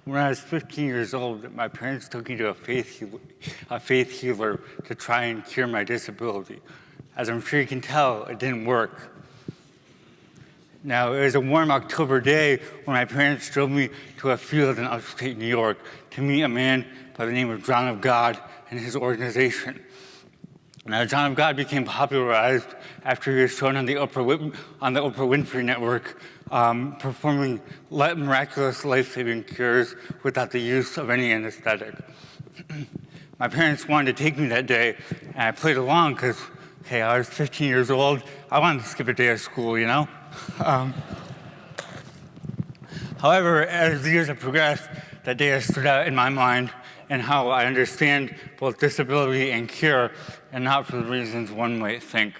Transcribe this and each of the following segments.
When I was 15 years old, my parents took me to a faith healer to try and cure my disability. As I'm sure you can tell, it didn't work. Now, it was a warm October day when my parents drove me to a field in upstate New York to meet a man by the name of John of God and his organization. Now, John of God became popularized after he was shown on the Oprah Winfrey Network performing miraculous life-saving cures without the use of any anesthetic. My parents wanted to take me that day, and I played along because, hey, I was 15 years old. I wanted to skip a day of school, you know? However, as the years have progressed, that day has stood out in my mind and how I understand both disability and cure, and not for the reasons one might think.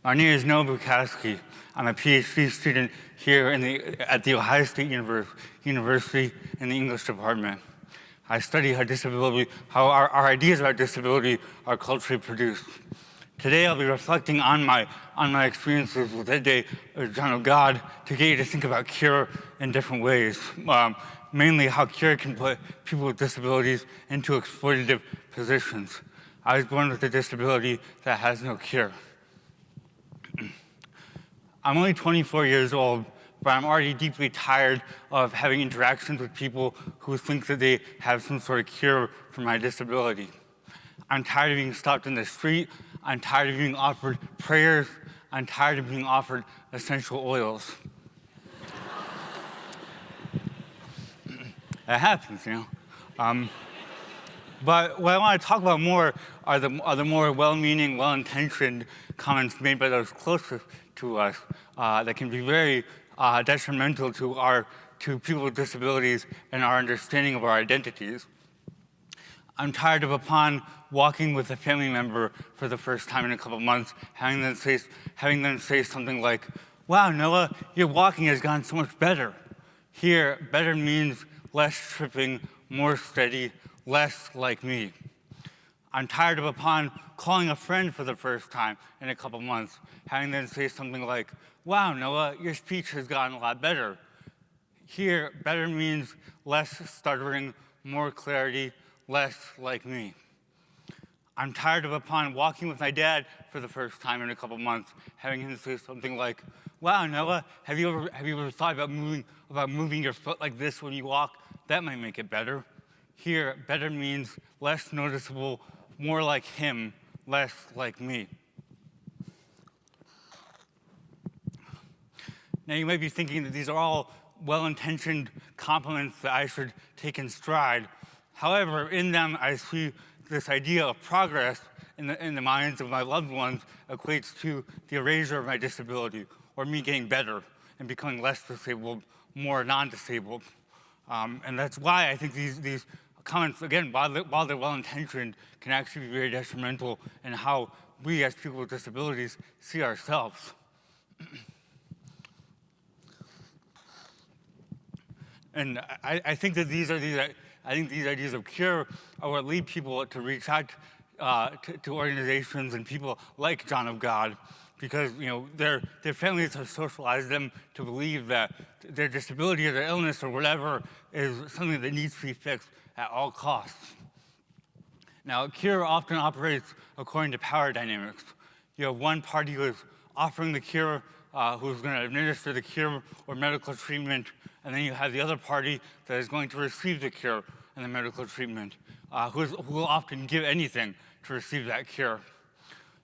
My name is Bukowski. I'm a PhD student here at the Ohio State University in the English department. I study how our ideas about disability are culturally produced. Today, I'll be reflecting on my experiences with that day with John of God to get you to think about cure in different ways. Mainly how cure can put people with disabilities into exploitative positions. I was born with a disability that has no cure. I'm only 24 years old, but I'm already deeply tired of having interactions with people who think that they have some sort of cure for my disability. I'm tired of being stopped in the street. I'm tired of being offered prayers. I'm tired of being offered essential oils. That happens, you know. But what I want to talk about more are the more well-meaning, well-intentioned comments made by those closest to us that can be very detrimental to people with disabilities and our understanding of our identities. I'm tired of upon walking with a family member for the first time in a couple months, having them say something like, "Wow, Noah, your walking has gotten so much better." Here, better means less tripping, more steady, less like me. I'm tired of upon calling a friend for the first time in a couple months, having them say something like, "Wow, Noah, your speech has gotten a lot better." Here, better means less stuttering, more clarity, less like me. I'm tired of upon walking with my dad for the first time in a couple months, having him say something like, "Wow, Noah, have you ever thought about moving your foot like this when you walk? That might make it better." Here, better means less noticeable, more like him, less like me. Now, you might be thinking that these are all well-intentioned compliments that I should take in stride. However, in them, I see this idea of progress in the minds of my loved ones equates to the erasure of my disability, or me getting better and becoming less disabled, more non-disabled. And that's why I think these comments, again, while they're well-intentioned, can actually be very detrimental in how we as people with disabilities see ourselves. And I think that these ideas of cure are what lead people to reach out to organizations and people like John of God, because their families have socialized them to believe that their disability or their illness or whatever is something that needs to be fixed at all costs. Now, cure often operates according to power dynamics. You have one party who is offering the cure, who's going to administer the cure or medical treatment, and then you have the other party that is going to receive the cure and the medical treatment, who will often give anything to receive that cure.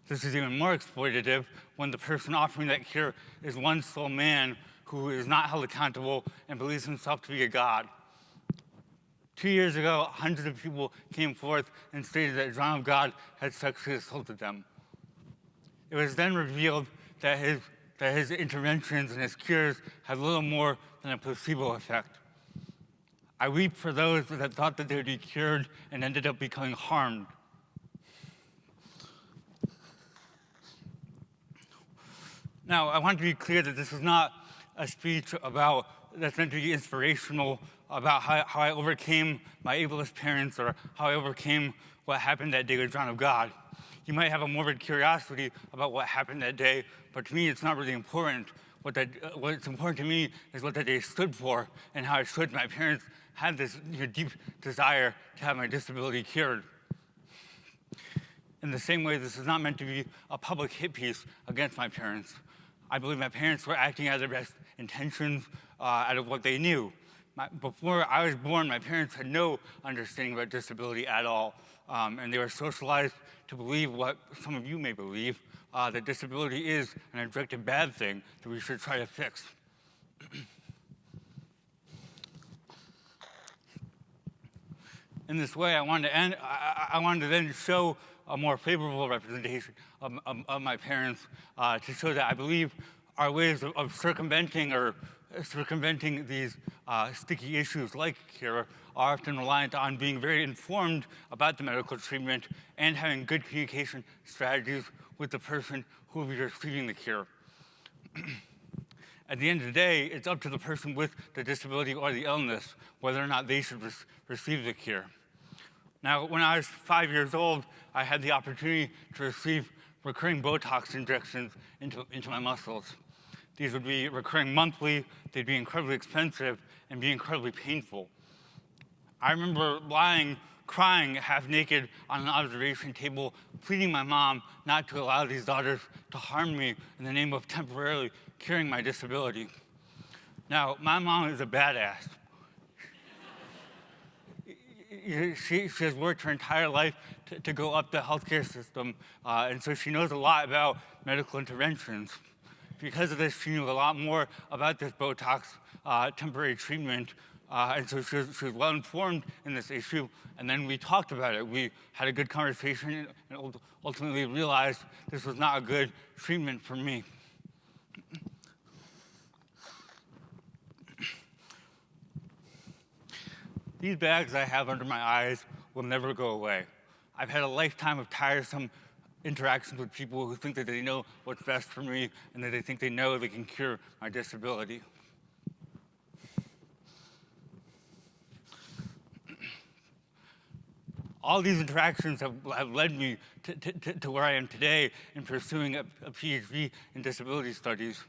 This is even more exploitative when the person offering that cure is one sole man who is not held accountable and believes himself to be a god. 2 years ago, hundreds of people came forth and stated that John of God had sexually assaulted them. It was then revealed that his interventions and his cures had little more than a placebo effect. I weep for those that thought that they would be cured and ended up becoming harmed. Now, I want to be clear that this is not a speech that's meant to be inspirational about how I overcame my ableist parents or how I overcame what happened that day with John of God. You might have a morbid curiosity about what happened that day, but to me, it's not really important. what's important to me is what that day stood for and how it showed my parents had this deep desire to have my disability cured. In the same way, this is not meant to be a public hit piece against my parents. I believe my parents were acting out of their best intentions, out of what they knew. Before I was born, my parents had no understanding about disability at all, and they were socialized to believe what some of you may believe, that disability is an objective bad thing that we should try to fix. In this way, I wanted to then show a more favorable representation of my parents, to show that I believe our ways of circumventing these sticky issues like cure are often reliant on being very informed about the medical treatment and having good communication strategies with the person who will be receiving the cure. At the end of the day, it's up to the person with the disability or the illness whether or not they should receive the cure. Now, when I was 5 years old, I had the opportunity to receive recurring Botox injections into my muscles. These would be recurring monthly, they'd be incredibly expensive, and be incredibly painful. I remember lying, crying half naked on an observation table, pleading my mom not to allow these doctors to harm me in the name of temporarily curing my disability. Now, my mom is a badass. She has worked her entire life to go up the healthcare system, and so she knows a lot about medical interventions. Because of this, she knew a lot more about this Botox temporary treatment, and so she was well informed in this issue, and then we talked about it. We had a good conversation and ultimately realized this was not a good treatment for me. These bags I have under my eyes will never go away. I've had a lifetime of tiresome interactions with people who think that they know what's best for me and that they think they know they can cure my disability. All these interactions have led me to where I am today in pursuing a PhD in disability studies.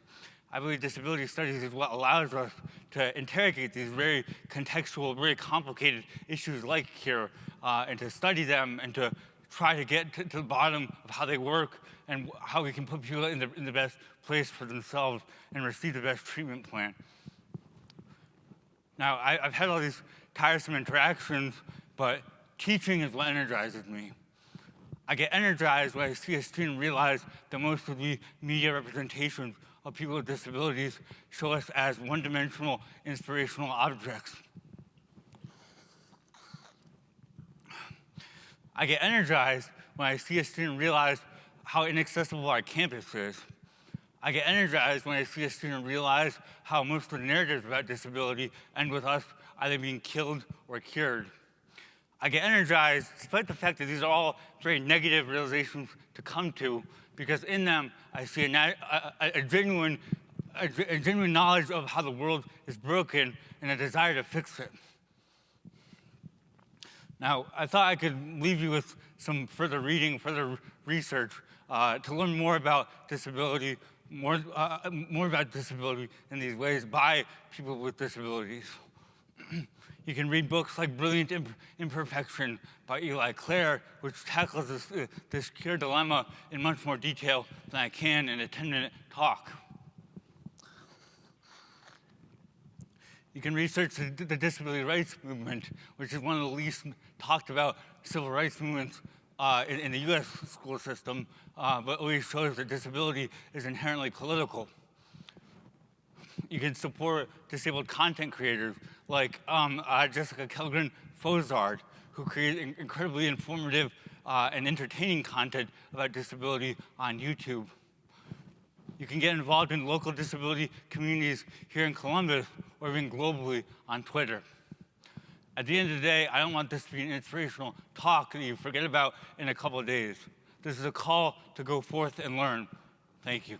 I believe disability studies is what allows us to interrogate these very contextual, very complicated issues like cure, and to study them and to try to get to the bottom of how they work and how we can put people in the best place for themselves and receive the best treatment plan. Now, I've had all these tiresome interactions, but teaching is what energizes me. I get energized when I see a student realize that most of the media representations of people with disabilities show us as one-dimensional inspirational objects. I get energized when I see a student realize how inaccessible our campus is. I get energized when I see a student realize how most of the narratives about disability end with us either being killed or cured. I get energized despite the fact that these are all very negative realizations to come to, because in them I see a genuine knowledge of how the world is broken and a desire to fix it. Now, I thought I could leave you with some further reading, further research to learn more about disability, more about disability in these ways by people with disabilities. You can read books like Brilliant Imperfection by Eli Clare, which tackles this cure dilemma in much more detail than I can in a 10-minute talk. You can research the disability rights movement, which is one of the least talked about civil rights movements in the US school system, but always shows that disability is inherently political. You can support disabled content creators like Jessica Kellgren-Fozard, who create incredibly informative and entertaining content about disability on YouTube. You can get involved in local disability communities here in Columbus or even globally on Twitter. At the end of the day, I don't want this to be an inspirational talk that you forget about in a couple of days. This is a call to go forth and learn. Thank you.